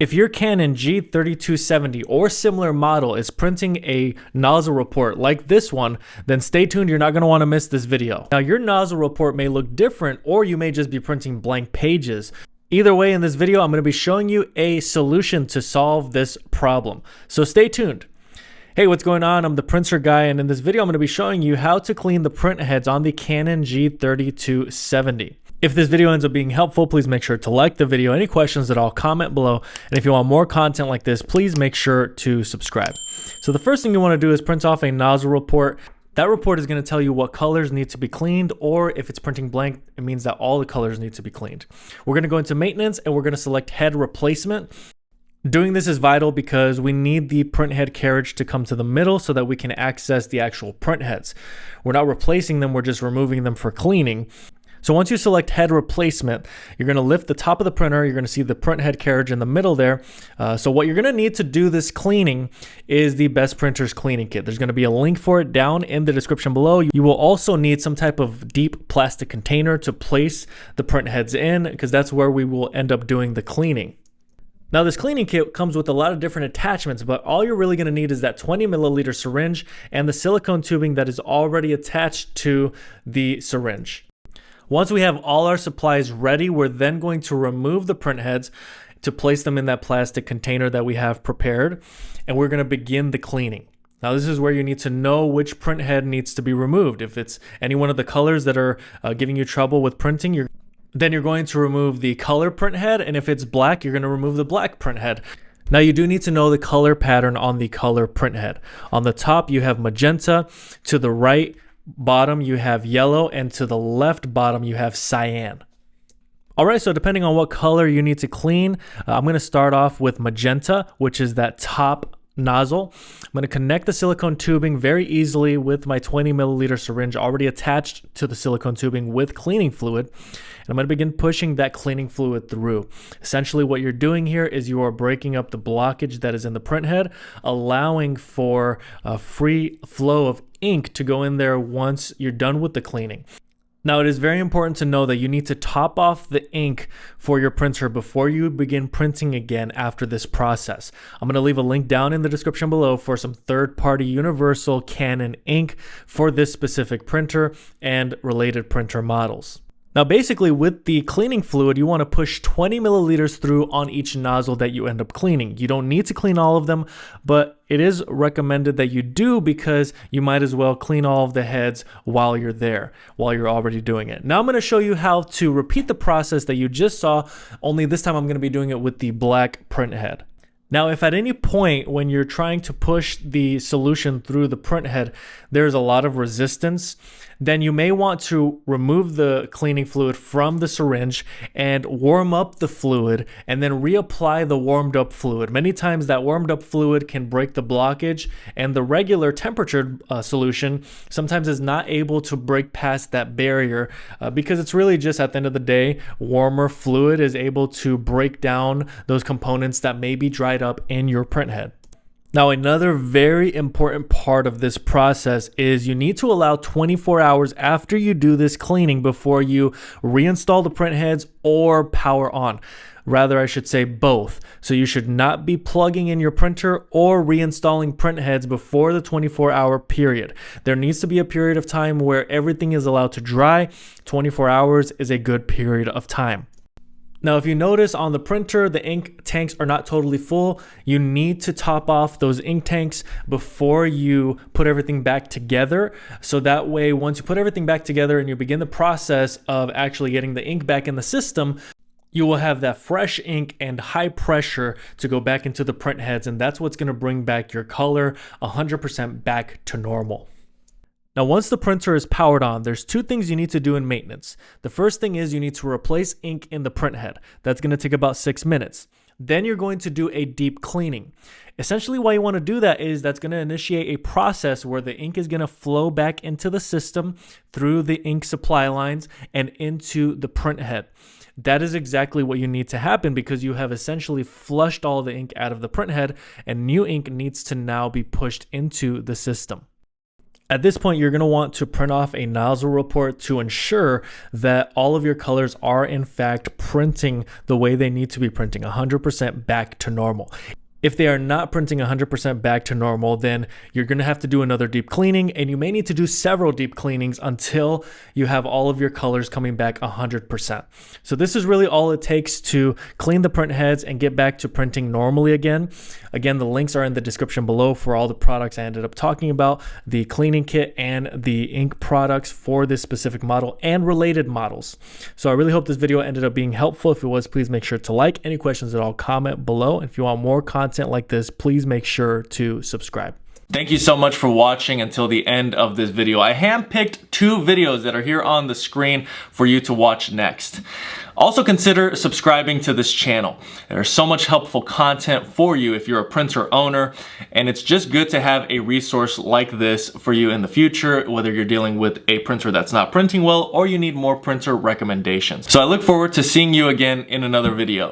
If your Canon G3270 or similar model is printing a nozzle report like this one, then stay tuned, you're not going to want to miss this video. Now your nozzle report may look different, or you may just be printing blank pages. Either way, in this video, I'm going to be showing you a solution to solve this problem. So stay tuned. Hey, what's going on? I'm the printer guy, and in this video, I'm going to be showing you how to clean the print heads on the Canon G3270. If this video ends up being helpful, please make sure to like the video. Any questions at all, comment below. And if you want more content like this, please make sure to subscribe. So the first thing you want to do is print off a nozzle report. That report is going to tell you what colors need to be cleaned, or if it's printing blank, it means that all the colors need to be cleaned. We're going to go into maintenance and we're going to select head replacement. Doing this is vital because we need the print head carriage to come to the middle so that we can access the actual print heads. We're not replacing them, we're just removing them for cleaning. So once you select head replacement, you're going to lift the top of the printer. You're going to see the print head carriage in the middle there. So what you're going to need to do this cleaning is the Best Printers cleaning kit. There's going to be a link for it down in the description below. You will also need some type of deep plastic container to place the print heads in, because that's where we will end up doing the cleaning. Now this cleaning kit comes with a lot of different attachments, but all you're really going to need is that 20 milliliter syringe and the silicone tubing that is already attached to the syringe. Once we have all our supplies ready, we're then going to remove the print heads to place them in that plastic container that we have prepared, and we're going to begin the cleaning. Now this is where you need to know which print head needs to be removed. If it's any one of the colors that are giving you trouble with printing, then you're going to remove the color print head, and if it's black, you're going to remove the black print head. Now you do need to know the color pattern on the color print head. On the top you have magenta, to the right bottom you have yellow, and to the left bottom you have cyan. Alright, so depending on what color you need to clean, I'm going to start off with magenta, which is that top nozzle. I'm going to connect the silicone tubing very easily with my 20 milliliter syringe already attached to the silicone tubing with cleaning fluid. And I'm going to begin pushing that cleaning fluid through. Essentially what you're doing here is you are breaking up the blockage that is in the print head, allowing for a free flow of ink to go in there once you're done with the cleaning. Now, it is very important to know that you need to top off the ink for your printer before you begin printing again after this process. I'm going to leave a link down in the description below for some third-party universal Canon ink for this specific printer and related printer models. Now, basically, with the cleaning fluid, you want to push 20 milliliters through on each nozzle that you end up cleaning. You don't need to clean all of them, but it is recommended that you do, because you might as well clean all of the heads while you're there, while you're already doing it. Now I'm going to show you how to repeat the process that you just saw, only this time I'm going to be doing it with the black print head. Now, if at any point when you're trying to push the solution through the print head, there's a lot of resistance, then you may want to remove the cleaning fluid from the syringe and warm up the fluid and then reapply the warmed up fluid. Many times that warmed up fluid can break the blockage, and the regular temperature solution sometimes is not able to break past that barrier because it's really just, at the end of the day, warmer fluid is able to break down those components that may be dried up in your print head. Now, another very important part of this process is you need to allow 24 hours after you do this cleaning before you reinstall the print heads or power on. Rather, I should say both. So you should not be plugging in your printer or reinstalling print heads before the 24-hour period. There needs to be a period of time where everything is allowed to dry. 24 hours is a good period of time. Now, if you notice on the printer, the ink tanks are not totally full. You need to top off those ink tanks before you put everything back together. So that way, once you put everything back together and you begin the process of actually getting the ink back in the system, you will have that fresh ink and high pressure to go back into the print heads. And that's what's going to bring back your color 100% back to normal. Now, once the printer is powered on, there's two things you need to do in maintenance. The first thing is you need to replace ink in the print head. That's going to take about 6 minutes. Then you're going to do a deep cleaning. Essentially, why you want to do that is that's going to initiate a process where the ink is going to flow back into the system through the ink supply lines and into the print head. That is exactly what you need to happen, because you have essentially flushed all the ink out of the print head and new ink needs to now be pushed into the system. At this point, you're going to want to print off a nozzle report to ensure that all of your colors are in fact printing the way they need to be printing, 100% back to normal. If they are not printing 100% back to normal, then you're going to have to do another deep cleaning, and you may need to do several deep cleanings until you have all of your colors coming back 100%. So this is really all it takes to clean the print heads and get back to printing normally again. Again, the links are in the description below for all the products I ended up talking about, the cleaning kit and the ink products for this specific model and related models. So I really hope this video ended up being helpful. If it was, please make sure to like. Any questions at all, comment below. If you want more content like this, please make sure to subscribe. Thank you so much for watching until the end of this video. I handpicked 2 videos that are here on the screen for you to watch next. Also consider subscribing to this channel. There's so much helpful content for you if you're a printer owner, and it's just good to have a resource like this for you in the future, whether you're dealing with a printer that's not printing well or you need more printer recommendations. So I look forward to seeing you again in another video.